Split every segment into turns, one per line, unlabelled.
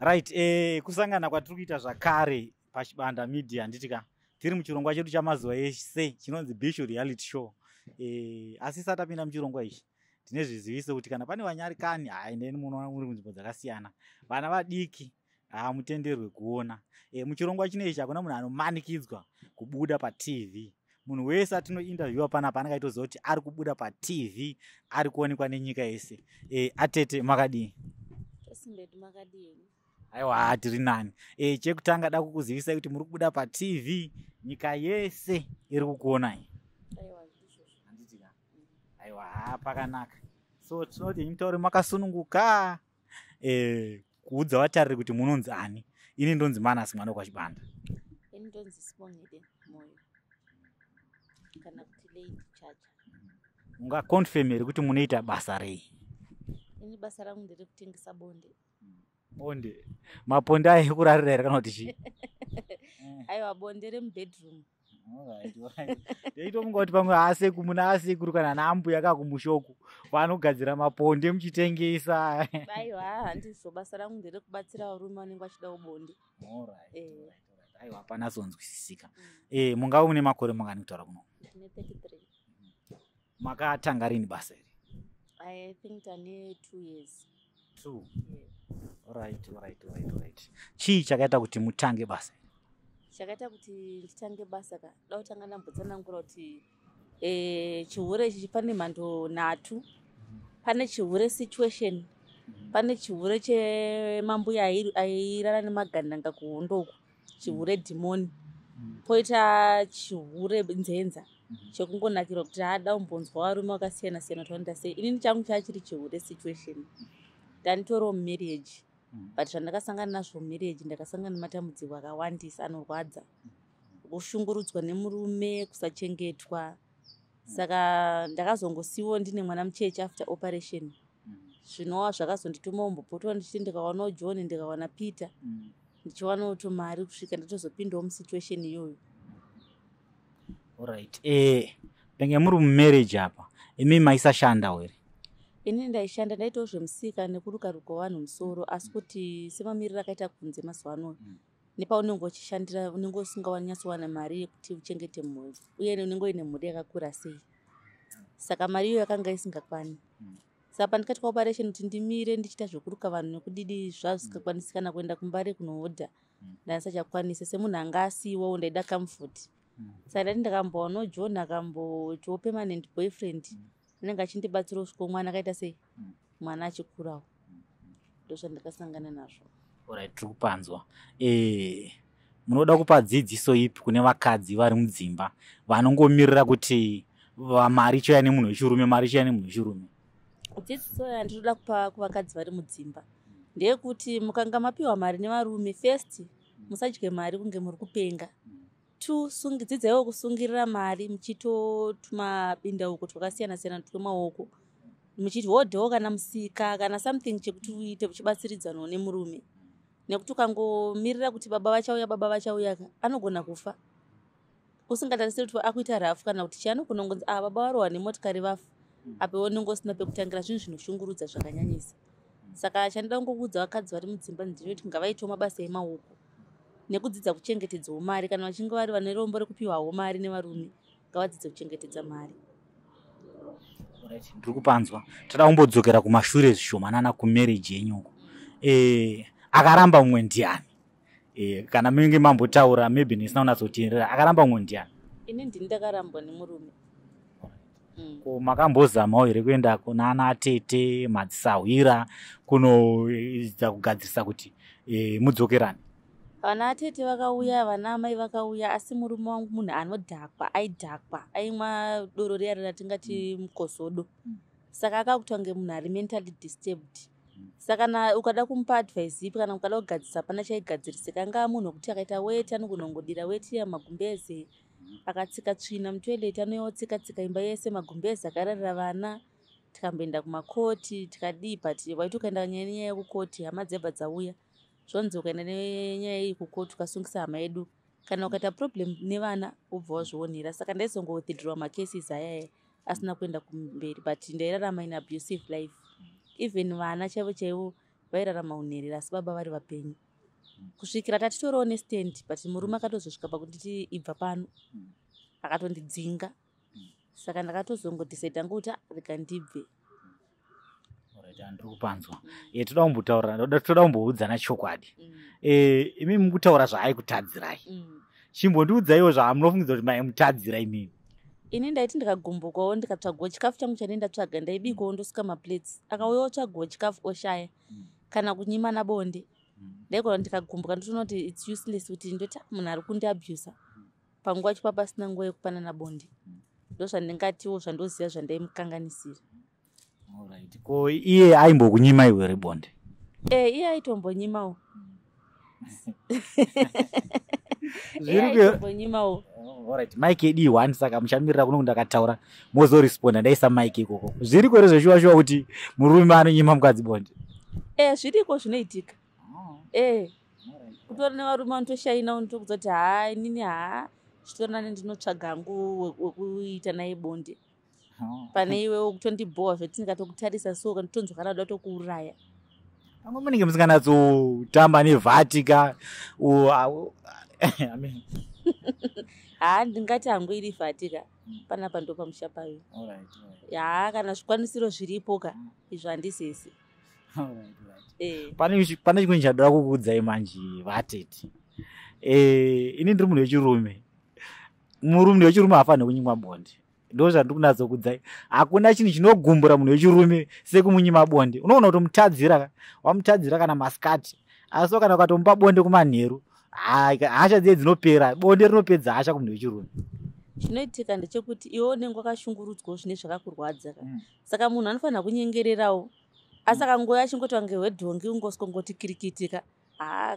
Right, kusangana kwatiri kuita zvakare pachibanda media nditika tiri muchirongwa chedu chamazuva ese chinonzi Bishu Reality Show. Asi isati tapinda muchirongwa ichi tine zviziviso kuti kana pane vanyari kani endeni munoona muri munzvimbo dzakasiyana, vana vadiki mutenderwe kuona. Muchirongwa chinechi hakuna munhu anomanikidzwa kubuda paTV. Munhu wese atinointerviewa panapa anenge aitoziva kuti ari kubuda paTV, ari kuonekwa nenyika yese. Atete makadii? Aiwa, tiri nani. Chekutanga da kukuzivisa kuti muri kubuda paTV, nyika yese iri kukuonai. Aiwa, pakanaka. So tinoti nyitauri makasununguka, kuudza vatariri kuti munonzi ani. Ini ndonzi Manasi mwana kwaChibanda.
Ini ndonzi Sibongile Moyo. Kana kuti Lady Chacha.
Unga confirm here kuti munoita basa rei?
Ini basa rangu ndiri kutengesa bonde.
Bonde. Maponde ayi kurarira here kana kuti chi?
Aiwa, bonde remubedroom.
Alright. Ndeitomunga kuti pamwe aseku muna asekuru kana naambuya kakumushoko vanogadzira maponde muchitengesa.
Aiwa, handizvo, basa rangu ndiri kubatsira varume vanenge vachida ubonde.
Alright. Aiwa, hapana sonzwisisika. Mungava mune makore mangani kutaura kuno?
Ndine 33.
Makatanga rini basa iri?
I think ndane 2 years.
2. Alright. Chii chakaita kuti mutange basa?
Chakaita kuti nditange basa ka da kutanga ndambotsanangura kuti chihure ichi pane mhando 3. Pane chihure situation, pane chihure chemambuya airara nemagandanga kuhondoku, chihure dhimoni, poita chihure nzenza chekungonakirwa kuti ada umbonzwa varume vakasiyana siyana toenda sei. Inini changu chachiri chihure situation. Ndanitoriwo mumarriage, but zvandakasangana nazvo mumarriage ndakasangana nematambudziko akawandisa anorwadza, kushungurudzwa nemurume, kusachengetwa. Saka ndakazongosiwo ndine mwana mucheche after operation. Zvinova zvakazondituma umbopotwa ndichiti ndikawana John ndikawana Peter, ndichiwana uto mari kusvika ndatozopindawo musituation iyoyo.
Alright. Penge muri mumarriage apa, imi maisashanda here?
Ini ndaishanda, ndaitawo zvemusika nekuruka-ruka vanhu musoro, asi kuti semamiriro akaita kunze mazuva ano, nepaunenge uchishandira unenge usinganyatsowana mari yekuti uchengete mhuri, uye unenge uine mhuri yakakura sei. Saka mari iyo yakanga isingakwani. Saka pandikati kwaoperation kuti ndimire ndichita zvokuruka vanhu nekudidi zvazvisingakwanisi kana kuenda kumbare kunohodha, ndandisachakwanisa. Semunhu anga asiyiwawo ndaida comfort. Saka ndati ndakambowana John akambotiwo permanent boyfriend, unenge achindibatsirawo kusvika mwana akaita sei, mwana achikurawo. Ndozvandakasangana nazvo.
Alright, tiri kupanzwa. Munoda kupa dzidziso ipi kune vakadzi vari mudzimba vanongomirira kuti mari choya nemunhu wechirume, mari choya nemunhu wechirume?
Dzidziso yandinoda kupa kuvakadzi vari mudzimba ndeyekuti mukanga mapiwa mari nevarume, first musadye mari kunge muri kupenga. 2, dzidzaiwo kusungirira mari muchitotuma bindauko twakasiyana siyana twemaoko, muchiti hodhawo kana musika kana something chekuti uite uchibatsiridzanawo nemurume. Nekuti ukangomirira kuti baba vachauya anogona kufa usingatarisiri kuti akuita rafu, kana kuti chianogona kungonzi baba varohwa nemotikari vafa, apa unenge usina pekutangira. Zvinhu zvinoshungurudza zvakanyanyisa. Saka chandida kungokuudza vakadzi vari mudzimba ndechoti ngavaitewo mabasa emaoko nekudzidza kuchengetedzawo mari. Kana vachinge vari vane rombo rekupiwawo mari nevarume, ngavadzidze kuchengetedza mari.
Ndiri kupanzwa. Toda kumbodzokera kumashure zvishomanana kumarriage yenyuko. Akaramba mumwe ndiani? Kana munenge mambotaura maybe ndisina kunatsoteerera, akaramba mumwe ndiani?
Ini ndini ndakarambwa nemurume.
Ko makambozamawo here kuenda kuna ana atete, madzisahwira, kunoedza kugadzirisa kuti mudzokerane?
Vana atete vakauya, vana amai vakauya, asi murume wangu munhu anodhakwa, aidhakwa, aimwa doro riya ratingati mukozodo. Saka akakutwa ngemunhu ari mentally disturbed. Saka ukada kumupa advice ipi kana ukada kugadzirisa pana chaigadzirisika. Anga munhu wekuti akaita weti anogona kungodira weti yamagumbeze, akatsika tsvina mutoilet anotsika imba yese, magumbeze akararira vana. Tikamboenda kumakoti tikadii, but waiti ukaenda nyaya yekukoti hama dzebva dzauya. Zvonzi ukaenda nenyaya iyi kukoti ukasungisa hama yedu, kana ukaita problem nevana ubva wazvionera. Saka ndaizongovhidhirwa macases ayaya asina kuenda kumberi, but ndairarama in abusive life. Even vana chaivo vairarama unherera asi baba vari vapenyu. Kusvikira tatitorawo nestand but murume akatozosvika pakunditi ibva pano akatondidzinga, saka ndakatozongodhisaidha ngokuti rega ndibve.
Ndiri kupanzwa. Toda kumbotaura, toda kumboudzana chokwadi. Imi mukutaura zvaaikutadzirai. Chimbondiudzaiwo zvamunofungidza kuti maimutadzira imimi.
Ini ndaiti ndikagumbukawo ndikatsvagawo chikafu changu chanei ndatsvaga ndaibikawo ndosuka maplates. Akauyawo otsvagawo chikafu oshaya kana kunyima nabonde. Ndaigona ndikagumbuka ndotoona kuti it's useless kuti ndoti munhu ari kundiabhusa panguva chipa pasina nguva yekupanana bonde. Ndozvandingatiwo zvandoziva zvandaimukanganisira.
Alright. Ko iye aimbokunyima iwe rebonde?
Iye aitombonyimawo.
Zvirikonyimawo. Alright. Mike D1 saka muchamirira kuno ndakataura mozoresponda ndaisa Mike ikoko. Zviriko ere zveshuwa kuti murume anonyima mukadzi bonde?
Zviriko zvinoitika. Kutori nevarume vanotoshaina unotokudza kuti haa inini zvitorina nendinotsvaga hangu wekuita naye bonde. Pane iwewo kutondibhowa zvetindikatokutarisa so kanditonzwa kana kuda kutokuuraya.
Pamwe munenge musinganyatsotamba nevhatika
ndingati hangu iri vhatika panapa ndo pamusha payo. Kana zvikwanisiro zviripo ka izvo handisesi.
Pane chimwe chadoda kukuudzai manje vatete. Ini ndiri munhu wechirume. Murume wechirume haafaniri kunyimwa bonde. Ndo zvandiri kunatsokuudzai. Hakuna chinhu chinogumbura munhu wechirume sekumunyima bonde. Unoona kuti mutadzira, wamutadzira kana masikati. Asi kana ukatomupa bonde kumanheru, hasha dziye dzinopera. Bonde rinopedza hasha kumunhu wechirume.
Chinoitika ndechekuti iwe unenge wakashungurudzwawo zvine zvakakurwadza. Saka munhu anofanira kunyengererawo. Asi akangoya achingoti wange wedhongi ungosongoti kirikitika.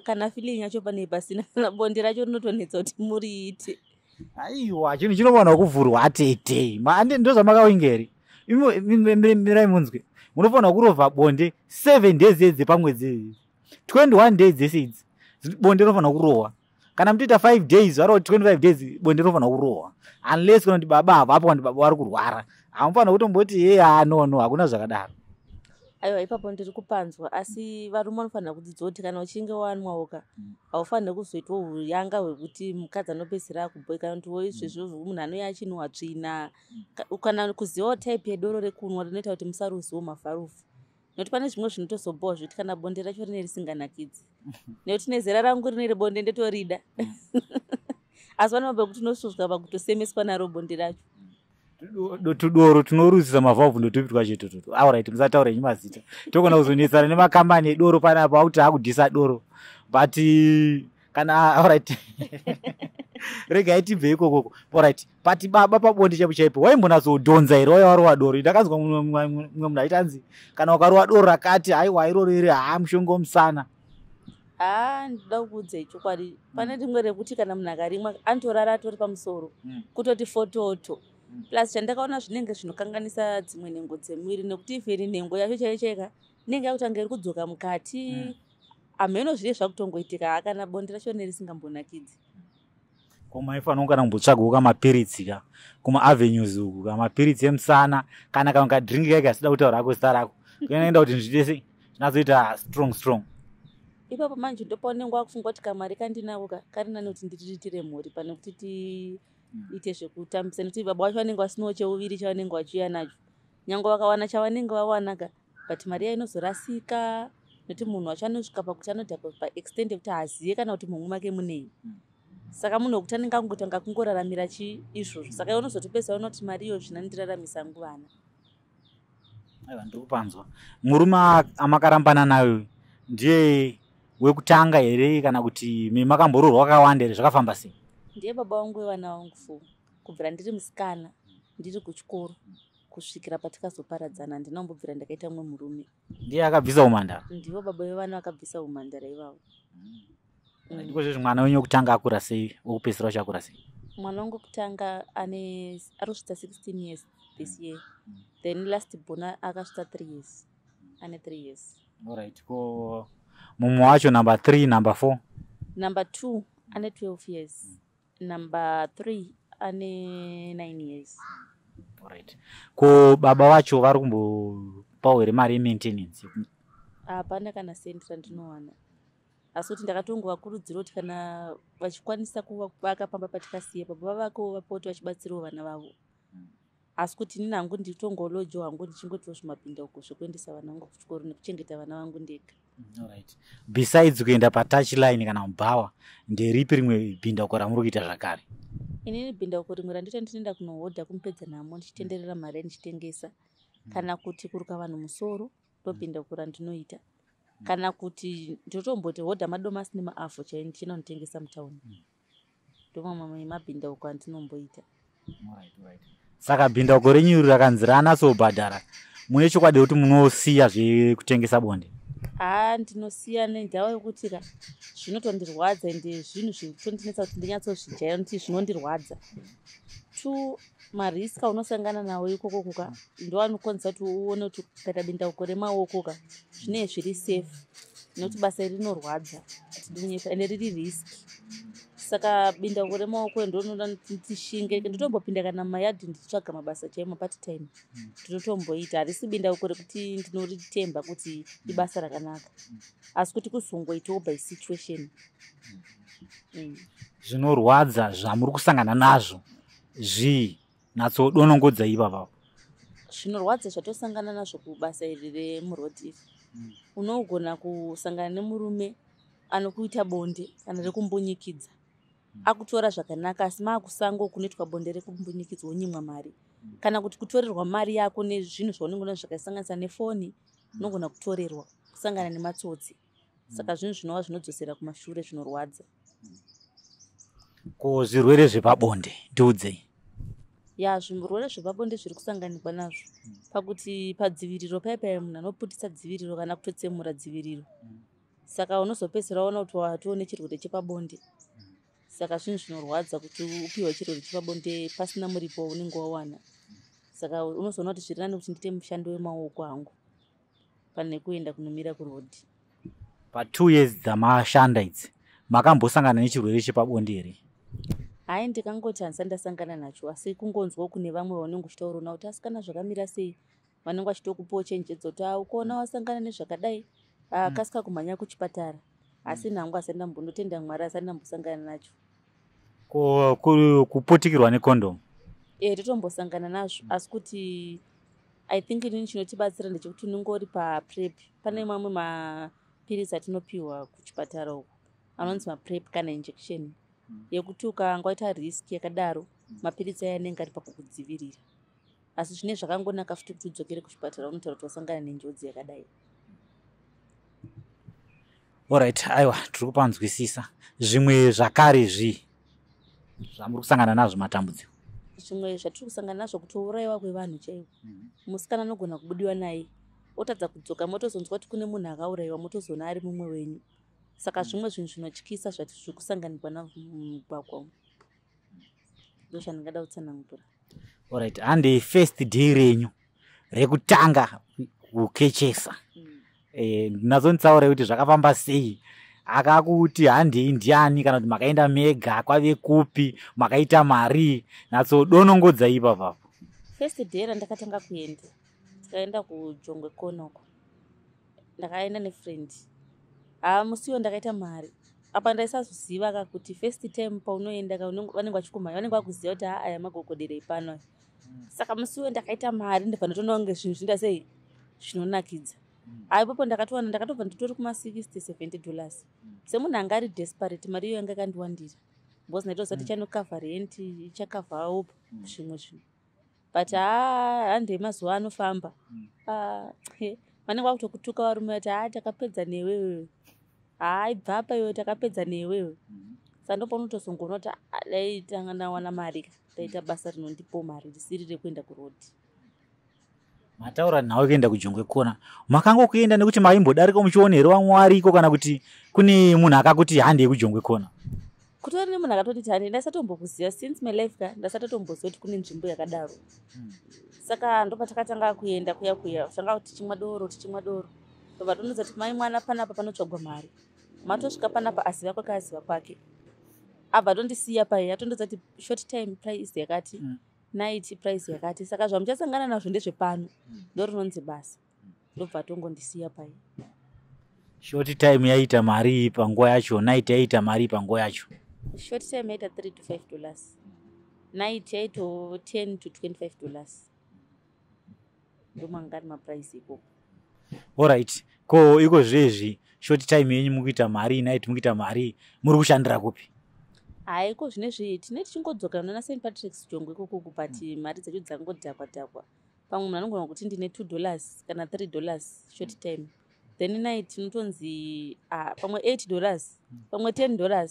Kana feeling yacho pane pasina kana bonde racho rinotonetsa kuti muriite.
Aiwa, chinhu chinofanira kuvhurwa atete. Ndo zvamakaingeri. Mirai munzwe. Munofanira kurovha bonde 7 days edzi pamwedzi. 21 days dzese idzi. Bonde rinofanira kurohwa. Kana mutoita 5 days, waro 25 days bonde rinofanira kurohwa. Unless kana kuti baba havapo kandi baba vari kurwara. Hamufanira kutomboti no, hakuna zvakadaro.
Aiwa, ipapo ndiri kupanzwa, asi varume vanofanira kudzidzira kuti kana uchinge wanwawoka haufaniri kuzoitwa uyanga hwekuti mukadzi anopedzisira akubhoika kuti izvezvo munhu anouya achinwa tsvina. Kana kuzivawo type yedoro rekunwa rinoita kuti musaruziwo mavharufu. Nekuti pane zvimwe zvinotozobhowa zvekuti kana bonde racho rine risinganakidzi. Nekuti nezera rangu rine rebonde ndetorida. Asi vanobva kuti unosvika pakutosemeswa naro bonde racho.
Tudoro tunoruzisa mavhavhu ndotupitwa chetototo. Alright, musataure nyimazita. Tokona kuzonetsana nemakambani edoro panapa akuti akudhisa doro. But kana alright. Rega tibve ikoko. Alright. But baba pabonde chapo chaipo. Waimbonazodhonza ere wari wadoro. Ndakazwa mumwe munhu aitanzi kana ukarwa doro rakati haiwa iroro iri mushongo musana.
Ndoda kukuudzai chokwadi. Pane rimwe rekuti kana munhu akarimwa anotorara atori pamusoro. Kutoti fototo. Plus chandakaona zvinenge zvinokanganisa dzimwe nhengo dzemwiri nekuti ifiri nhengo yacho chaicheka inenge yakutanga iri kudzoka mukati. Ameno zviri zvakutongoitika kana bonde racho nerisingambonakidzi.
Koma ifanira kana kumbotsvagawo kamapiritsi ka kuma avenues uku kamapiritsi emusana kana kanga drink yake asida kutaura rako zita rako. Kunoenda kuti zvitese zvinazoita strong.
Ipapo manje ndopaunenge wakufunga kuti kamari kandinawo karina nekuti ndiriitire mhuri pane kuti ite zvekutambisa nekuti baba wacho vanenge vasinawo cheuviri chavanenge vachiuya nacho. Nyange vakawana chavanenge vawanaka but mari iya inozorasika nekuti munhu wacho anosvika pakuti anodhakwa paextend yekuti haazive kana kuti mumwe make munei. Saka munhu wekuti anenge angotanga kungoraramira izvozvo. Saka unozotopedzisa unoti mari iyo zvinandiraramisa nguvana.
Aiwa, ndiri kupanzwa. Murume amakarambana nayo ndiye wekutanga here kana kuti makambororwa wakawanda here zvakafamba sei?
Ndiye baba wangu wevana vangu 4. Kubvira ndiri musikana ndiri kuchikoro kusvikira patikazoparadzana ndinambobvira ndakaita mumwe murume.
Ndiye akabvisa umhandara?
Ndivo baba vevana vakabvisa umhandara ivavo.
Ndiko zvezvi mwana wenyu wekutanga akura sei, wokupedzisira wacho akura sei?
Mwana wangu wekutanga arosvitsa 16 years this year. Then last born akasvitsa 3 years. Ane 3 years.
Alright. Ko mumwe wacho number 3, number 4?
Number 2 ane 12 years. Number 3 ane 9 years.
Alright. Ko baba wacho vari kumbopawo here mari yemaintenance?
hapana kana sendi randinowana, asi kuti ndakatongovakurudzira kuti kana vachikwanisa kuvaka pamba patikasiya baba vavako vapote vachibatsirawo vana vavo, asi kuti inini hangu nditongolojo hwangu ndichingotiwo zvimapinda uko zvekuendesa vana vangu kuchikoro nekuchengeta vana vangu ndega.
Alright. Besides kuenda patouchline kana mubhawa, nderipi rimwe bhindauko ramuri kuita zvakare?
Inini bhindauko rimwe randita ndinoenda kunohodha kumupedza nhamo ndichitenderera mari ndichitengesa, kana kuti kuruka vanhu musoro ndobhindauko randinoita, kana kuti ndotomboti hodha madomasi nemaafo chaiwo ndichienda kundotengesa mutauni. Ndomamwe mabhindauko andinomboita.
Saka bhindauko renyu rakanzi ranatsobhadhara, mune chokwadi kuti munosiya zvekutengesa bonde?
Ndinosiya nendau yekuti zvinotondirwadza ende zvinhu zvitondinetsa kuti ndinyatsozvijaira kuti zvinondirwadza. Mariska unosangana nawo ikoko kuka ndoanokonzera kuti uone kuti ukaita bhindauko remaoko ka zvinenge zviri safe, nekuti basa rinorwadza ende riri riski. Saka bhindauko remaoko ndonoda ndishinge, ndotombopinda kana mumayadhi ndichitsvaga mabasa chaiwo mapart time ndinotomboita. Harisi bhindauko rekuti ndinoritemba kuti ibasa rakanaka, asi kuti kuzongoitawo by situation.
Zvinorwadza zvamuri kusangana nazvo natsodonongodza ipapa?
Zvinorwadza zvatosangana nazvo kubasa iri remurodhi iri, unogona kusangana nemurume anokuita bonde kana rekumbonyikidza, akutora zvakanaka asi maakusango kunoitwa bonde rekumbonyikidzwa wonyimwa mari, kana kuti kutorerwa mari yako nezvinhu zvaunenge unazvo zvakasanganisa nefoni unogona kutorerwa, kusangana nematsotsi. Saka zvinhu zvinova zvinodzosera kumashure zvinorwadza.
Ko zvirwere zvepabonde ndiudzei?
Zvirwere zvepabonde zviri kusanganikwa nazvo pakuti padziviriro paipai munhu anoputisa dziviriro kana kutotsemura dziviriro, saka unozopedzisira waona kuti watoo nechirwere chepabonde. Saka zvinhu zvinorwadza kuti upiwe chirwere chepabonde pasina muripo unenge wawana. Saka unozoona kuti zviri nani kuti ndiite mushando wemaoko hangu pane kuenda kunomira kurodhi.
Pa2 years dzamashanda idzi makambosangana nechirwere chepabonde here?
Ndikangoti handisati ndasangana nacho, asi kungonzwa kune vamwe vanenge uchitaurona kuti asikana zvakamira sei, vanenge vachitokupawo chenjedzo kuti ukaona wasangana nezvakadai kasika kumhanya kuchipatara. Asi nhangu asati ndambonotenda Mwari asati ndambosangana nacho.
Kuputikirwa nekondomu?
Totombosangana nazvo, asi kuti I think inini chinotibatsira ndechekuti unongori paprep. Pane mamwe mapirisi atinopiwa kuchipatara uko anonzi maprep kana injection, yekuti ukanga waita riski yakadaro mapirisi aya anenge ari pakukudzivirira. Asi zvine zvakangonaka futi kuti udzokere kuchipatara unotaura kuti wasangana nenjodzi yakadai.
Alright, aiwa, tiri kupanzwisisa. Zvimwe zvakare zvamuri kusangana nazvo matambudziko?
Zvimwe zvatiri kusangana nazvo kutourayiwa kwevanhu chaiwo. Musikana anogona kubudiwa naye otadza kudzoka motozonzwa kuti kune munhu akaurayiwa motozoona ari mumwe wenyu. Saka zvimwe zvinhu zvinotyisa zviri kusanganikwa nazvo mumugwagwa umu. Ndozvandingada kutsanangura.
Alright, hande first day renyu rekutanga kukechesa. Ndinazonditsaura kuti zvakafamba sei, akakuti handei ndiani kana kuti makaenda mega, kwave kupi, makaita mari, natsodonongodza ipapo.
First day randakatanga kuenda, tikaenda kuJongwe Kona uko, ndakaenda nefriend. Musiwo ndakaita mari. Apa ndaisazoziva kuti first time paunoenda vanenge vachikumhanya vanenge vakuziva kuti aya magogodere pano. Saka musiwo ndakaita mari ndibva ndatoona kunge zvinhu zvinda sei zvinonakidza. Ipapo ndakatobva nditori kuma$60-70. Semunhu anga ari desperate, mari iyo yanga yakandiwandira. Because ndaitoziva kuti ichanokavha rent, ichakavhawo zvimwe zvinhu. But hande mazuva anofamba. Vanenge vakutokutuka varume vati takapedza newewe. Bva apa iwe takapedza newewe. Saka ndopaunotozongoona kuti dai tanga ndawana mari, ndaita basa rinondipawo mari risiri rekuenda kurodhi.
Mataura nawo kuenda kuJongwe Kona, makanga kuenda nekuti maimbodarika muchionero vamwe variko kana kuti kune munhu akakuti hande kuJongwe Kona?
Kutori nemunhu akatoti hande ndasatombokuzia since my life ka ndasatotomboziva kuti kune nzvimbo yakadaro. Saka ndopatakatanga kuenda kuya tanga tichimwa doro. Ndobva tonodza kuti mai mwana panapa panotsvagwa mari. Matosvika panapa aziva kwake aziva kwake. Abva tondisiya paya tondodza kuti short time price yakati. Night price yakati. Saka zvamuchasangana nazvo ndezvepano. Ndo rinonzi basa. Ndobva tongondisiya paya.
Short time yaita mari panguva yacho, night yaita mari panguva yacho.
Short time yaita $3 to $5, night yaito $10 to $25. Ndomangari maprice ikoko.
Alright, ko iko zvezvi short time yenyu mukuita mari, night mukuita mari, muri kushandira kupi?
Haiko zvinezvi tine tichingodzoka nana St Patrick's Jongwe ikoko but mari dzedu dzangodhakwa dhakwa. Pamwe munhu anogona kuti ndine $2 kana $3 short time. Then night unotonzi pamwe $8 pamwe $10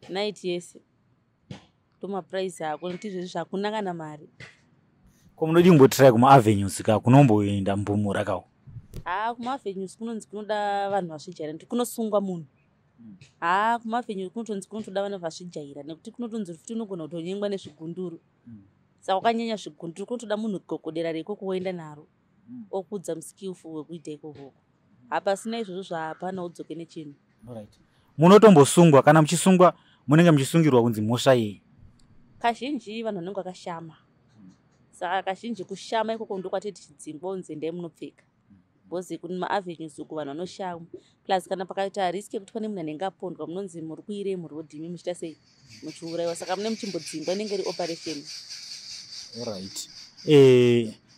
night yese. Ndoma price ako ndizvezvi zvakuna kana mari.
Ko munodi kumbotry kuma avenues ka kunomboenda mbumura kawo?
Kuma avenues kunonzi kunoda vanhu vasvijaira nekuti kunosungwa munhu. Kuma avenues kunotonzi kunotoda vanhu vasvijaira nekuti kunotonzi futi unogona kutonyengwa nezvigunduru. Saka wakanyanya zvigunduru kunotoda munhu gogodera rekoko woenda naro. Okudza muskillful wekuita ikoko. Hapasina izvozvo zvapana udzoke nechinhu.
Alright. Munotombosungwa kana muchisungwa munenge muchisungirwa kunzi mhosva yei?
Kazhinji vanhu vanenge vakashama. Saka kazhinji kushama ikoko ndokwateti chidzingwa unzi ndai munopfeka. Bozi kune maavenues uku vanhu vanoshama. Plus kana pakaita risk yekuti pane munhu anenge apondwa munonzi muri kuirei muri rodhimi muchita sei muchiurayiwa. Saka mune muchimbodzingwa inenge iri operation.
Alright.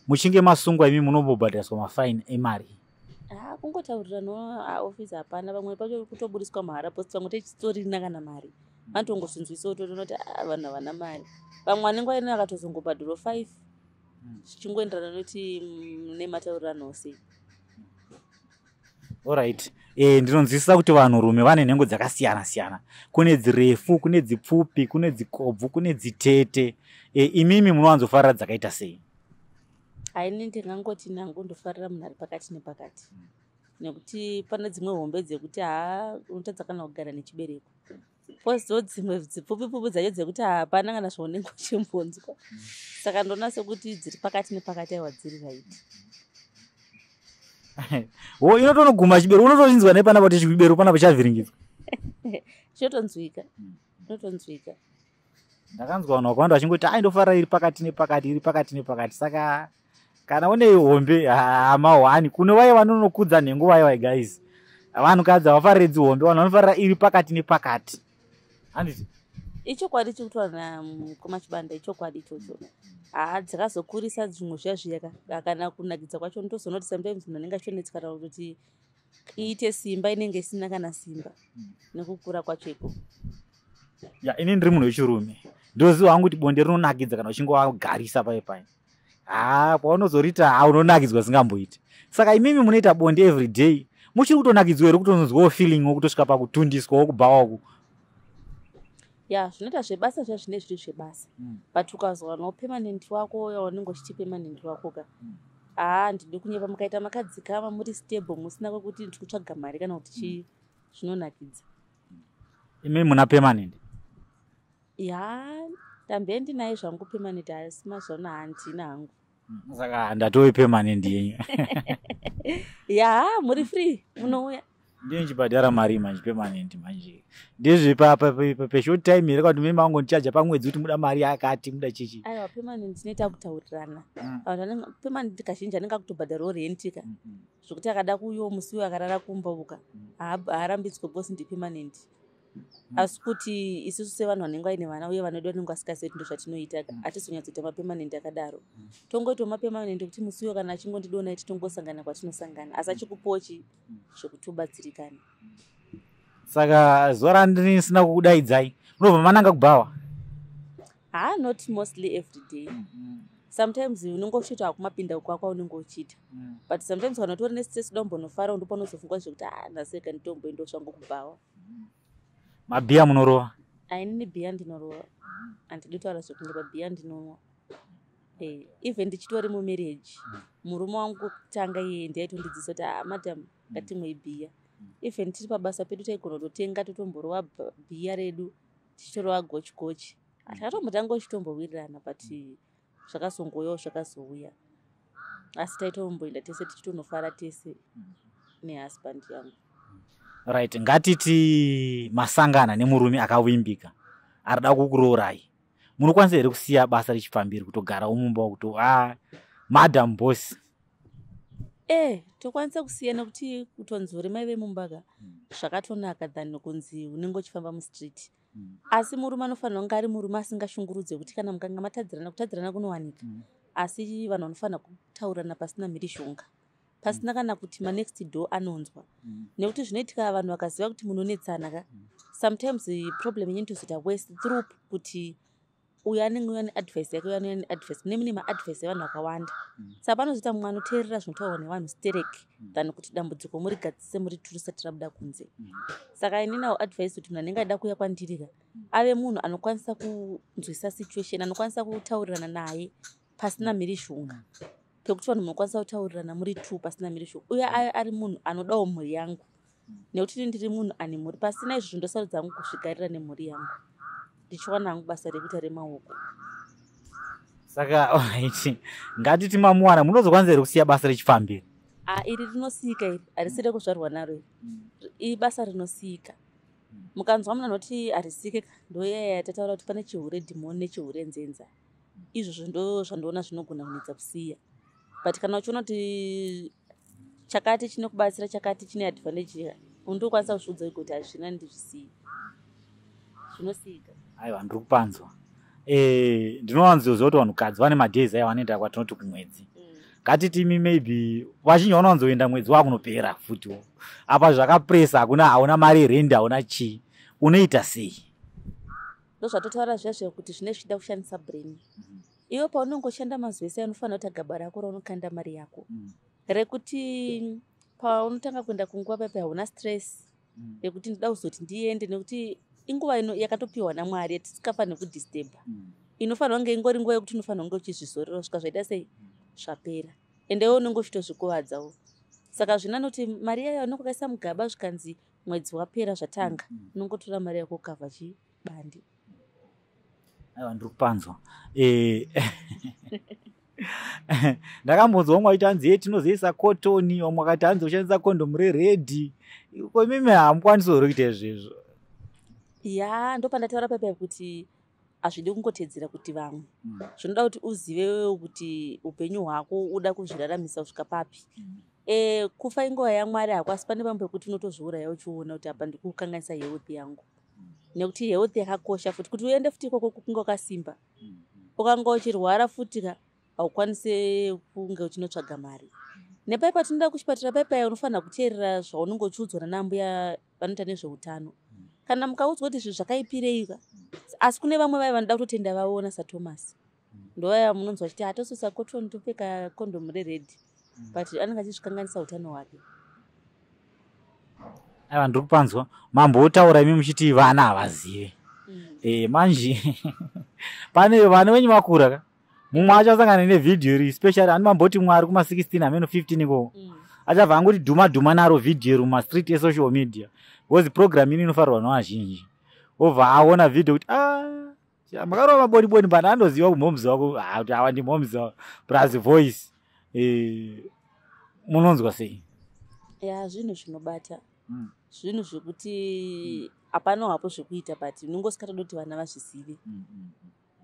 Muchinge masungwa imi munombobhadhariswa mafine emari?
Kungotaurirana office hapana. Pamwe pacho kutobudiswa mahara post pamwe techitorina kana mari. Vanotongozvinzwisa utotonoti vanhu havana mari. Pamwe vanenge vaina vakatozongobhadhiro 5 zvichingoenderana nekuti nemataurirano sei.
Alright. Ndinonzwisisa kuti vanhurume vane nhengo dzakasiyana siyana. Kune dzirefu, kune dzipfupi, kune dzikobvu, kune dzitete. Imimi munowanzofarira dzakaita sei?
Haini ndingangoti nangu ndofarira munhu ari pakati nepakati. Nekuti pane dzimwe hombe dzekuti unotadza kana kugara nechibereko. Poziwo dzimwe dzipfupi dzacho dzekuti hapana kana zvaunenge uchimbonzwa. Saka ndona sekuti dziri pakati nepakati aiwa dziri right.
Inotonoguma chibereko unotochinzwa nepana kuti chibereko pana pachavhiringidzwa.
Chotonzwika. Chotonzwika.
Ndakanzwa vanhu vakawanda vachingoti ndofarira iri pakati nepakati, iri pakati nepakati. Saka kana une hombe hamahwani kune vai vanonokudza nhengo vai guys. Vanhukadzi havafariri dzihombe, vanhu vanofarira iri pakati nepakati. Handiti?
Ichokwadi chikutora kumachibanda ichokwadi ichocho. Dzakazokurisa zvimwe zviya kana kunakidza kwacho ndozonoti sometimes munhu anenge achionetsikana kuti iite simba inenge isina kana simba nekukura kwacho iko.
Ini ndiri munhu wechirume. Ndoziva hangu kuti bonde rinonakidza kana uchinge wagarisa pai. Paunozorita unonakidzwa singamboiti. Saka imimi munoita bonde every day. Muchiri kutonakidzwa ere kutonzwawo feeling wokutosvika pakutundiswa wokubhawa uku?
Zvinoita zvebasa zvazvine zviri zvebasa. But ukazwanawo permanent wako yaunenge uchiti permanent wako ndidi kunyepa mukaita makadzikama muri stable musina kwekuti ndiri kutsvaga mari kana kuti zvinonakidza.
Imi muna permanent?
Tambe ndinaye zvangu permanent asi mazvano handina hangu.
Saka ndatove permanent yenyu.
Muri free munouya.
Ndiye nchibhadhara mari manje permanent manje. Ndezve short time here kuti mimi mangu ndichaja pamwedzi kuti muda mari yakati muda chichi.
Aiwa permanent inoita kutaurirana. Vanhu permanent kazhinji anenge akutobhadharawo rentika. Zvokuti akada kuuyawo musi akarara kumbauka. Haarambidzwe bosi ndi permanent. Asi kuti isusu sevanhu vanenge vaine vana uye vanoda vanenge vasikazii kuti ndozvatinoita hatisonyatsoita mapermanent akadaro. Tongoitawo mapermanent kuti musi kana achingondidona iti tongosangana kwatinosangana asi achikupawo zvokuti ubatsirikane.
Saka zuva randisina kukudaidzai unobva mananga kubhawa?
Not mostly every day. Sometimes unenge uchita kumapinda kwako unenge uchiita. But sometimes kana utori nestress kuda kumbonofara ndipo unozofunga zvekuti ndaseka nditombo endo zvangu kubhawa.
Mabhiya munorova?
Inini bhiya ndinorova. Handidi kutaura zvokunge pabhiya ndinonwa. Even ndichitori mumarriage. Murume wangu kutanga iye ndaitondidzisa kuti madam ngatimwe bhiya. Even tiri pabasa pedu taigona kutotenga totomborova bhiya redu tichitorova gochi. Takatombotangawo tichitombowirirana but zvakazongoyawo zvakazouya. Asi taitomboenda tese tichitonofara tese nehusband yangu.
Right, ngatiti masangana nemurume akawimbika arida kukurorai. Munokwanisa here kusiya basa richipambiri kutogara mumba kuto madam boss?
tokwanisa kusiyana kuti kutonzore mai vemumbaga zvakatonaka than kunzi unenge uchifamba mustreet. Asi murume anofanira kunge ari murume asingashungurudze kuti kana mukanga matadzirana kutadzirana kunowanika. Asi vanhu vanofanira kutaurana pasina mhirishonga, pasina kana kuti manext door anonzwa. Nekuti zvinoitika vanhu vakaziva kuti munonetsana ka, sometimes problem yenyu inozoita worse through kuti uyu anenge uya neadvice yake, uya neuya neadvice, mune mune maadvice evanhu vakawanda. Saka panozoita mumwe anoteerera zvinotaurwa nevanhu stereki than kuti dambudziko murigadzise muri turisati rabuda kunze. Saka ininawo advice kuti munhu anenge aida kuuya kwandiri ka ave munhu anokwanisa kunzwisa situation, anokwanisa kutaurirana naye pasina mhirishonga, pekuti vanhu munokwanisa kutaurirana muri two pasina mhirishonga. Uye ari munhu anodawo mhuri yangu, nekuti ndiri munhu ane mhuri. Pasina izvozvo ndosarudza hangu kuzvigarira nemhuri yangu, ndichiwana hangu basa rekuita remaoko.
Saka alright, ngatiti mamuwana munozokwanisa here kusiya basa rechifambiri?
Iri rinosika, iri harisi rekuzvarwa naro. Iri basa rinosika. Mukanzwa munhu anoti harisike, ndoyaya tataura kuti pane chihure dhimoni nechihure nzenza. Izvozvo ndo zvandoona zvinogona kunetsa kusiya. But kana uchiona kuti chakati chinokubatsira, chakati chine advantage, undokwanisa kuzviudza kuti hazvina ndizvisiye. Zvinosika.
Aiwa, ndiri kupanzwa. Ndinowanzoziva kuti vanhukadzi vane madays aya vanoenda kwatinoti kumwedzi. Ngatiti imi maybe vazhinji vanowanzoenda mwedzi wakunopera futiwo. Apa zvakapresa, hauna mari yerent, hauna chii. Unoita sei?
Ndozvatotaura zvezvo kuti zvine zvichida kushandisa brain. Iwe paunongoshanda mazuva ese unofanira kuti gaba rako raunokanda mari yako. Rekuti paunotanga kuenda kunguva pepe hauna stress yekuti ndida kuzoti ndiende, nekuti inguva yakatopiwa naMwari yatisingafaniri kudisturba. Inofanira kunge ingori nguva yekuti unofanira kunge uchizvizorera kusvika zvaita sei zvapera. Ende wewe unenge uchitozvikuvadzawo. Saka zvina noti mari yayo unenge wakaisa mugaba zvikanzi mwedzi wapera zvatanga, unongotora mari yako ukavha chibandi.
Aiwa, ndiri kupanzwa. Ndakambonzwa umwe aiti hanzi tinozoisa kotoni, umwe akati hanzi ushandisa kondomu reredhi. Ko imimi hamukwanisi here kuita izvezvo?
Ya, ndopandataura pepe kuti hazvidi kungotedzera kuti vamwe. Zvinoda kuti uzive wewe kuti upenyu hwako uda kuzviraramisa kusvika papi. Kufa inguva yaMwari hakwasi, pane pamwe pekuti unotozviuraya uchiona kuti apa ndikukanganisa health yangu. Nekuti health yakakosha futi, kuti uende futi ikoko kunge wakasimba. Ukanga uchirwara futi ka haukwanisi kunge uchinotsvaga mari. Nepaipa patinoenda kuchipatara paipa unofanira kuteerera zvaunenge uchiudzwa naMbuya vanoita nezveutano. Kana mukaudzwa kuti zvinhu zvakaipirei ka, asi kune vamwe vai vanoda kutotenda vaona saThomas. Ndovaya munonzwa achiti hatososa kotoni topfeka kondomu reredhi, but anenge achizvikanganisa utano hwake.
Aiwa, ndiri kupanzwa. Mambotaura imi muchiti vana havazive. Manje pane vana venyu vakura ka, mumwe acho asangana nevhidhiyo iri, especially ani mamboti mwari kuma16 hameno 15 iko. Achabva angoti dhuma naro vhidhiyo mumastreet esocial media. Because program ini inofarwa nevazhinji. Obva aona vhidhiyo kuti makarova mabodibodi bana andoziva kumhomzi wako, kuti awa ndimhomzi wako plus voice. Munonzwa sei?
Ya, zvinhu zvinobata. Zvinhu zvekuti hapana hapo zvekuita, but unongosingatoda kuti vana vazvizive.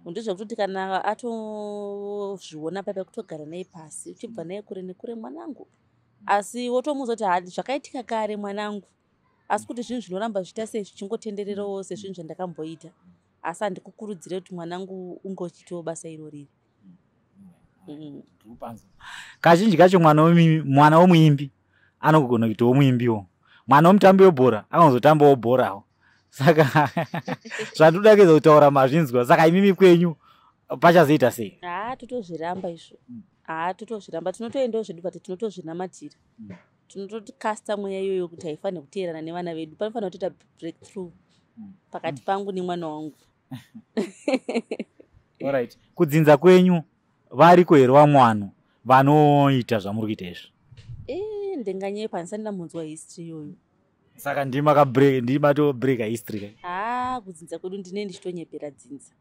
Ndozvekuti kana atozviona paipa kutogara naye pasi, uchibva naye kure nekure mwanangu. Asi wotomuzwa kuti zvakaitika kare mwanangu. Asi kuti zvinhu zvinoramba zviita sei zvichingotendererawo sezvinhu zvandakamboita. Asi handikukurudzire kuti mwanangu unge uchitawo basa irori.
Kazhinji kacho mwana womuimbi anogona kuitawo muimbiwo. Mwana womutambi webhora anozotambawo bhorawo. Saka zvatodakedza kutaura mazvinzwa. Saka imimi kwenyu pachazoita sei?
Totozviramba izvo. Totozviramba. Tinotoendawo zvedu but tinotozvinamatira. Tinotokasta mweya iyoyo kuti haifaniri kuteerana nevana vedu. Panofanira kutoita breakthrough pakati pangu nemwana wangu.
Alright. Kudzinza kwenyu variko here vamwano vanoita zvamuri kuita izvo?
Ndenganyepa handisati ndamunzwa history iyoyo.
Saka ndimatobreaka history.
Kudzinza kwedu ndine ndichitonyepera dzinza.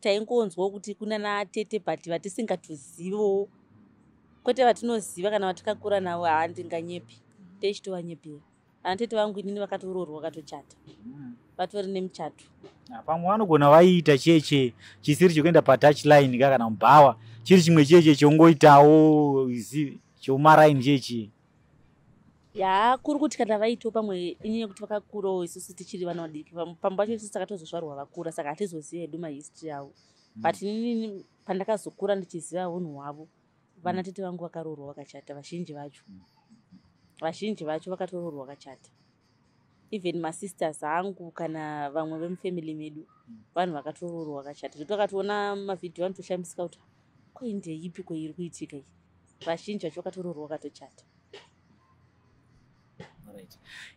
Taingonzwa kuti kuna natete but vatisingatozivo. Kwete vatinoziva kana vatakakura navo handinganyepi. Teichitovanyepera. Anatete vangu inini vakatoroorwa vakatochata. Vatori nemuchato.
Pamwe vanogona vaita cheche chisiri chekuenda patouchline kana mubhawa, chiri chimwe cheche chongoitawo cheumaraini chechi
ya kuri kuti kana vaito pamwe inyaya kuti vakakurawo isusu tichiri vana vadiki pamwe pacho isusu takatozozvarwa vakura saka hatizoziva hedu mahistory avo but inini pandakazokura ndichiziva unhu hwavo vana tete vangu vakaroorwa vakachata vazhinji vacho vakatoroorwa vakachata even masisters angu kana vamwe vemufamily medu vanhu vakatoroorwa vakachata zvoti vakatoona mavhidhiyo vanotoshamisika kuti koindeipi koiri kuitika iyi vazhinji vacho vakatoroorwa vakatochata.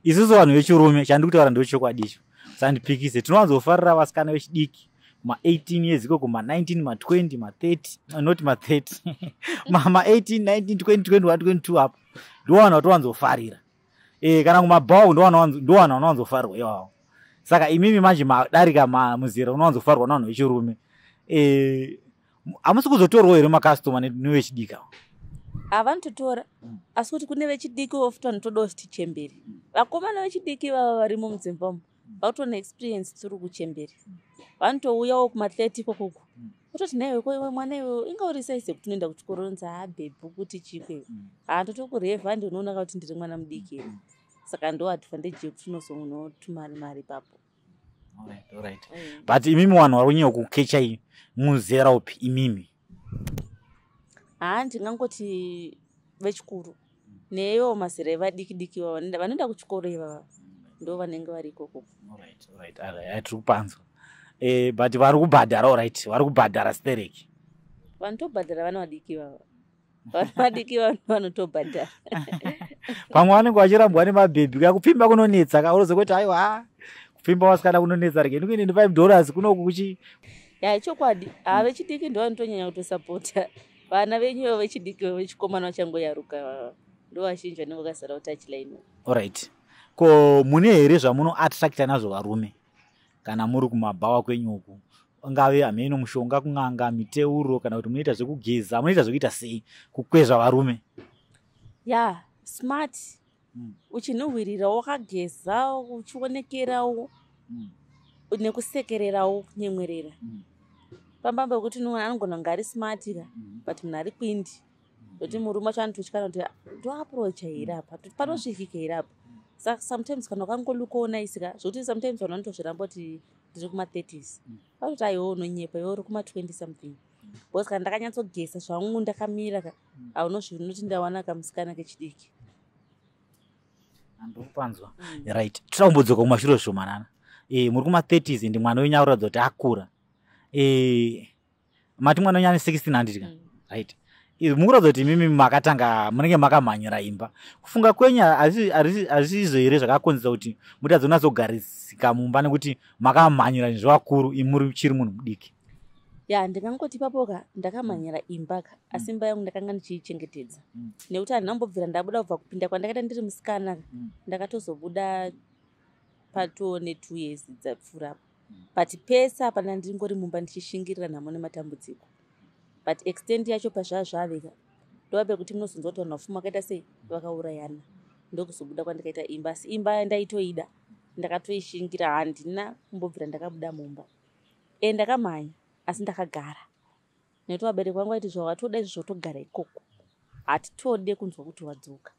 isusu vanhu vechirume chandiri kutaura ndochokwadicho sandipikise tinowanzofarira vasikana vechidiki ma18 years iko kuma19 ma20 ma30 not ma30 ma18 19 20 21 22 apo ndowana towanzofarira kana kumabhawu ndowana unowanzofarirwa iwawo saka imimi manje madarika muzera unowanzofarirwa navanhu vechirume hamusi kuzotorwa here makastoma nevechidiki avo
havanototora asi kuti kune vechidiki vofuti vanotodawo tichemberi vakomana vechidiki vava varimo mudzimba umu vakutoona experience tiri kuchemberi vanotouyawo kuma30 kokoko kutoti naiwe mwana iwe ingauri saize kuti unoenda kuchikoro nzi bhebhu kuti chikwewe ndotokurevha ndinoona kuti ndiri mwana mudiki saka ndo advantage yekuti unozonotuma mari papo.
Alright. But imimi vanhu vari kunyanya kukecha muzera upi imimi
ndingangoti vechikuru neyo mazera evadiki vanoenda kuchikoro ivava ndo vanenge vari ikoko.
Tiri kupanzwa but vari kubhadhara alright vari kubhadhara stereki
vanotobhadhara vana vadiki ivava vana vadiki vanotobhadhara
pamwe vanenge vachirambwa nemabhebhi kakupfimba kunonetsa kauroze kuti aiwa kupfimba wasikana kunonetsa rege ndikuine $5 kunoku kuchi
chokwadi vechidiki ndo vanotonyanya kutosapota vana venyu vechidiki vechikomana vachangoyaruka ndo vazhinji vanenge vakazara kutachilaini.
Alright. Ko mune here zvamunoattracta nazvo varume kana muri kumabhawa kwenyuku ngave hameno mushonga kun'anga miteuro kana kuti munoita zvekugeza munoita zvekuita sei kukwezva varume
smart uchinhuhwirirawo wakageza uchionekerawo nekusekererawo kunyemwerera pambamba kuti anogona kunge ari smart but munhu ari kwindi kuti murume wacho anototyana kuti ndoaprocha here apa panosvikika here apa saka sometimes kana ukangolukawo isika zvokuti sometimes vanhu vanotozviramba kuti ndiri kuma30s vakutoti aiwo unonyepa iwo uri kuma20 something because kana ndakanyatsogesa zvangu ndakamira haunozvinoti ndawana kamusikana kechidiki.
Andikupanzwa right tirakumbodzoka kumashure zvishomanana muri kuma30s ndi mwana wenyu akuratidza kuti akura mati mwana wenyu ane 1600 right mukuratidza kuti imimi makatanga munenge makamhanyira imba kufunga kwenyu hazviizvo here zvakakonzesa kuti mutatidza unatsogarisika mumba nekuti makamhanyira nezvevakuru muri chiri munhu mudiki.
Ndingangoti ipapoka ndakamhanyira imbaka asi imba yangu ndakanga ndichiichengetedza nekuti handinambobvira ndabuda kubva kupinda kwandakaita ndiri musikana ndakatozobuda pato ne2 years dzapfuurapo but pesa apana ndingori mumba ndichishingirira nhamo nematambudziko but extent yacho pazvazvavika ndova pekuti munozonzwa kuti vanhu vapfuma vakaita sei vakaurayana ndokuzobuda kwandikaita imba asi imba ndaitoida ndakatoishingira handina kumbobvira ndakabuda mumba ndakamhanya asi ndakagara nekuti vabereki vangu vaiti zvawatoda izvo zvotogara ikoko hatitode kunzwa kuti wadzoka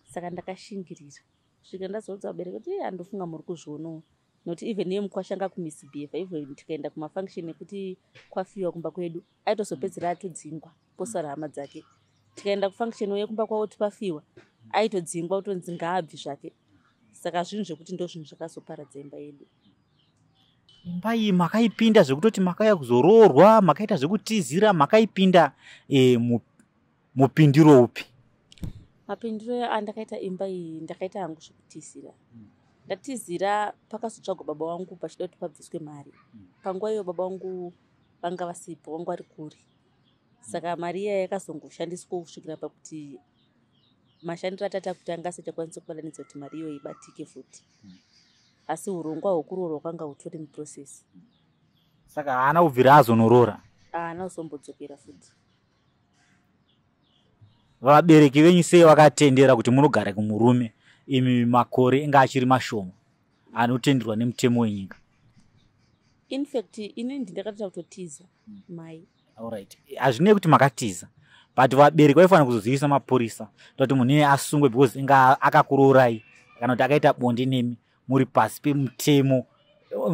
saka ndakashingirira svika ndazoudza vabereki kuti handofunga muri kuzvionawo nekuti even iye mukwashanga kumisibhevha even tikaenda kumafunction ekuti kwafiwa kumba kwedu aitozopedzera atodzingwa posara hama dzake tikaenda kufunction uye kumba kwavo kuti pafiwa aitodzingwa utonzi ngaabvi zvake saka zvinhu zvekuti ndo zvinhu zvakazoparadza imba yedu.
Imba iyi makaipinda zvekutoti makauya kuzoroorwa makaita zvekutizira makaipinda mupindiro upi?
Mapindiro andakaita imba iyi ndakaita hangu zvekutizira ndatizira pakazotsvagwa baba vangu pachida kuti pabviswe mari panguva iyo baba vangu vanga vasipo vangu vari kure saka mari iya yakazongoshandiswa kusvikira pakuti mashandiro atata kuti anga asachakwanisa kupadanidza kuti mari iyo ibatike futi asi urongwa hwekuroorwa kwanga hutori muprocess
saka haana kubvira azonoroora
haana kusombodzokera futi.
Vabereki venyu sei vakatendera kuti munogara kumurume imi makore inga achiri mashoma anotenderwa nemutemo wenyika?
In fact inini ndakatoita kutotiza mai.
Alright. Hazvinei kuti makatiza but vabereki vaifanira kuzozivisa mapurisa kuti munhu iyeye asungwe because inga akakurorai kana kuti akaita bonde nemi muri pasi pemutemo,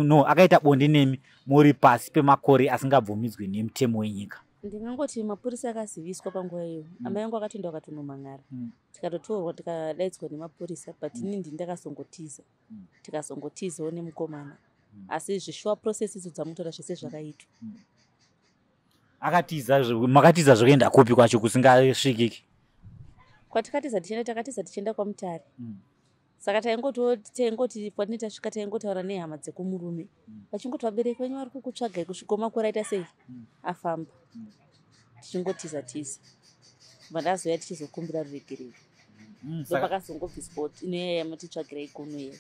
no, akaita bonde nemi muri pasi pemakore asingabvumidzwi nemutemo wenyika.
Ndingangoti mapurisa akaziviswa panguva iyo, amai yangu akatoenda akatonomangara, tikatotorwa tikadaidzwa nemapurisa, but ini ndakasongotiza, tikasongotizawo nemukomana, asi zvishuwa process idzo dzamutora zvese zvakaitwa.
Makatiza zvokuenda kupi kwacho kusingasvikiki?
Kwatikatiza tichienda kwaMutare. Saka taingoti patine tasvika taingotaura nehama dzekumurume, vachingoti vabereki venyu vari kukutsvagai kusvika makore aita sei, afamba, tichingotiza vandazoya tichizokumbira ruregerero. Ndopakazongobviswa kuti inoyaya yamutitsvagirai kuno iyo,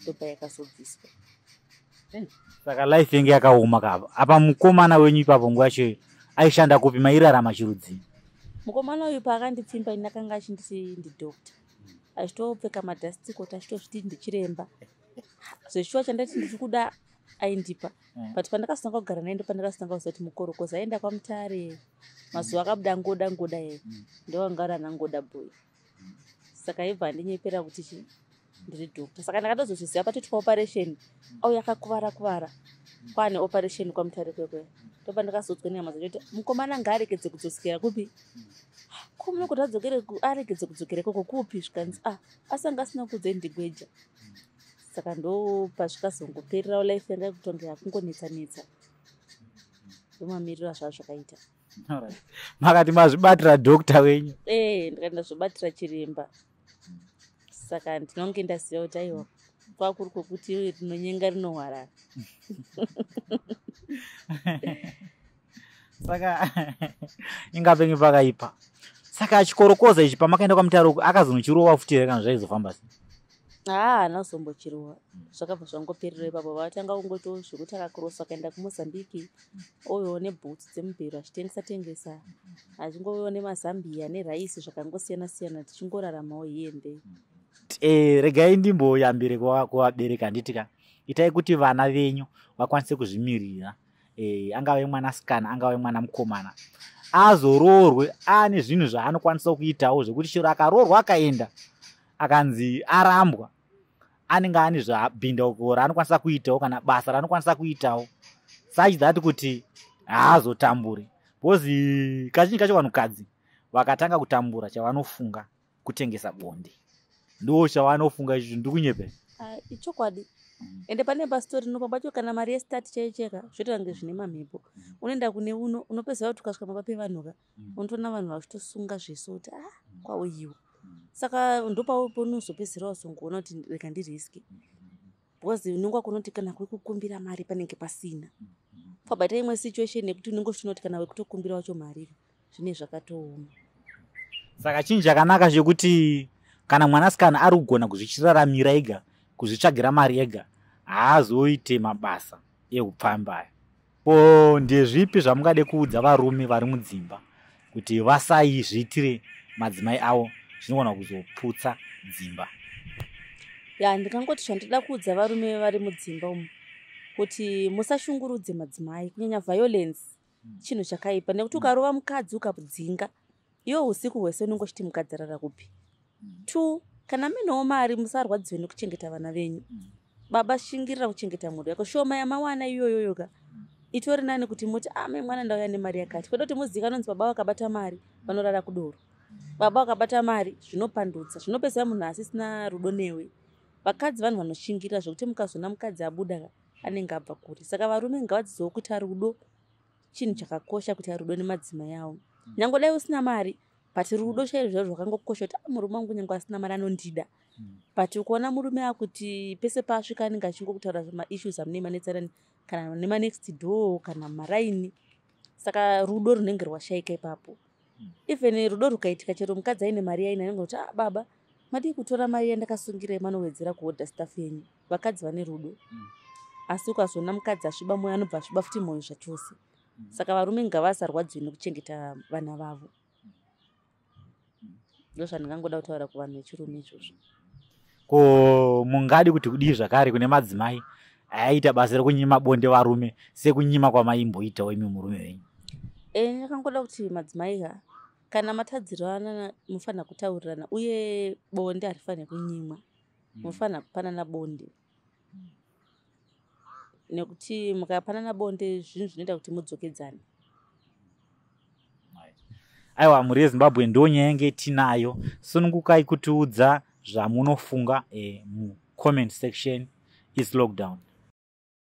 ndopayakazobviswa.
Saka life yenge yakaoma kapa. Apa mukomana wenyu ipapo nguva yacho aishanda kupi, mairarama chirudzii?
Mukomana uyu paakandipfimba ndakanga achinditi ndidhokta, achitopfeka madhasitikoti achitozviti ndichiremba. Zveshuwa chandati ndiri kuda aindipa, but pandakazotanga kugara naye ndopandakazotanga kuziva kuti mukorokoza aenda kwaMutare, mazuva akabuda ngoda ye, ndowangara nangoda boy. Saka ibva handinyepera kuti ndiri dhokta. Saka ndakatozozviziva patitwa operation, auya akakuvara kwaane operation kwaMutare kwekwe. Ndopandakazodzwa nehama dzacho kuti mukomana ngaarekedze kudzokera kupi, ko munogoti arekedze kudzokera ikoko kupi, zvikanzi asanga asina kudze ndigweja. Saka ndopazvikazongopererawo life yanga kutonge yakungonetsa-netsa. Ndomamiriro azvazvo zvakaita.
Makati mazvibatira dhokta wenyu?
Ndikati ndazvibatira chiremba. Saka ndinonge ndaziva kuti aiwa kwakuri kwokuti rinonyenga rinohwarara.
Saka ingapengi pakaipa. Saka chikorokoza ichi pamakaenda kwaMutare akazonochirowa futi here kana zvaizofamba sei?
Haana kuzombochirowa, zvakabva zvangoperera ipapo. Vatanga kungoto zvekuti akakuroswa akaenda kuMozambique, ouyawo nebhutsi dzemubhero achitengesa, achingovewo nemazambiya neraisi zvakangosiyana-siyana, tichingoraramawo hiyembe.
Regai ndimboyambire kuvabereki handitika, itai kuti vana venyu vakwanise kuzvimirira, angave mwanasikana angave mwana mukomana, azoroorwe ane zvinhu zvaanokwanisa kuitawo zvekuti chero akaroorwa akaenda akanzi arambwa, anenge ane zvabhindauko raanokwanisa kuitawo kana basa raanokwanisa kuitawo. Sachidhati kuti haazotambure, bhozi kazhinji kacho vanhukadzi vakatanga kutambura chavanofunga kutengesa bonde, ndo chavanofunga ichi ndikunyepera.
Ichokwadi. Ende pane pastori nopabacho kana mari yestati chaicheka zvotange zvine mamhepo. Unoenda kune uno unopedza kuti ukasvika pamba pevanhuka unotoona vanhu vachitosunga zveso kuti kwauyiwa. Saka ndopapo unozopedzera wazongoona kuti reka ndiriske. Bhozi unongwa kunoti kana kwekukumbira mari panenge pasina. Pabaita imwe situation yekuti unongo kuti kana wekutokumbira wacho mari zvine zvakatooma.
Saka chinhu chakanaka chekuti kana mwanasikana ari kugona kuzvichiraramira ega, kuzvitsvagira mari ega, haazoite mabasa ekupfamba. Ndezvipi zvamungade kuudza varume vari mudzimba kuti vasaizviitire madzimai avo zvinogona kuzoputsa dzimba?
Ndikangoti zvandida kuudza varume vari mudzimba umu kuti musashungurudze madzimai, kunyanya violence chinhu chakaipa, nekuti ukarova mukadzi ukapudzinga, iwo usiku hwese unongochiti mukadzi arara kupi. 2, kana munewo mari musarwadziwe nekuchengeta vana venyu. Baba shingirira kuchengeta mhuri yako, shoma yamawana iyoyoyoka itori nani kuti muti mai mwana ndauya nemari yakati, kwete kuti muzikanwa kunzi baba wakabata mari vanorara kudoro, baba wakabata mari zvinopandutsa, zvinopedzera munhu asisina rudo newe. Vakadzi vanhu vanoshingirira zvokuti mukazona mukadzi abuda anenge abva kure. Saka varume ngavadzidzwewo kuti rudo chinhu chakakosha, kuti rudo nemadzimai avo. Nyange dai usina mari, but rudo chaizvo zvakangokosha kuti murume wangu nyange asina mari anondida. But ukaona murume akuti pese paasvika anenge achingokutaura maissues amunenge manetserana kana nemanext door kana maraini. Saka rudo runenge rwashaika ipapo. Even rudo rukaitika chero mukadzi aine mari yaina anenge kuti baba madii kutora mari yandakasungira manowedzera kuhodha staff yenyu. Vakadzi vane rudo. Asi ukazona mukadzi asviba moyo anobva asviba futi moyo zvachose. Saka varume ngavasarwadziwe nekuchengeta vana vavo. Ndozvandingangoda kutaura kuvanhu vechirume izvozvo.
Ko mungadi kuti kudii zvakare kune madzimai aita basa rekunyima bonde varume sekunyima kwamaimboitawo imi murume wenyu?
Ndakangoda kuti madzimai kana matadzirana mufanira kutaurirana uye bonde harifaniri kunyimwa mufanira kupanana bonde nekuti mukapanana bonde zvinhu zvinoita kuti mudzokedzane.
Aiwa, mhuri yeZimbabwe ndonyaya yange tinayo. Sunungukai kutiudza zvamunofunga mu comment section. Is lockdown.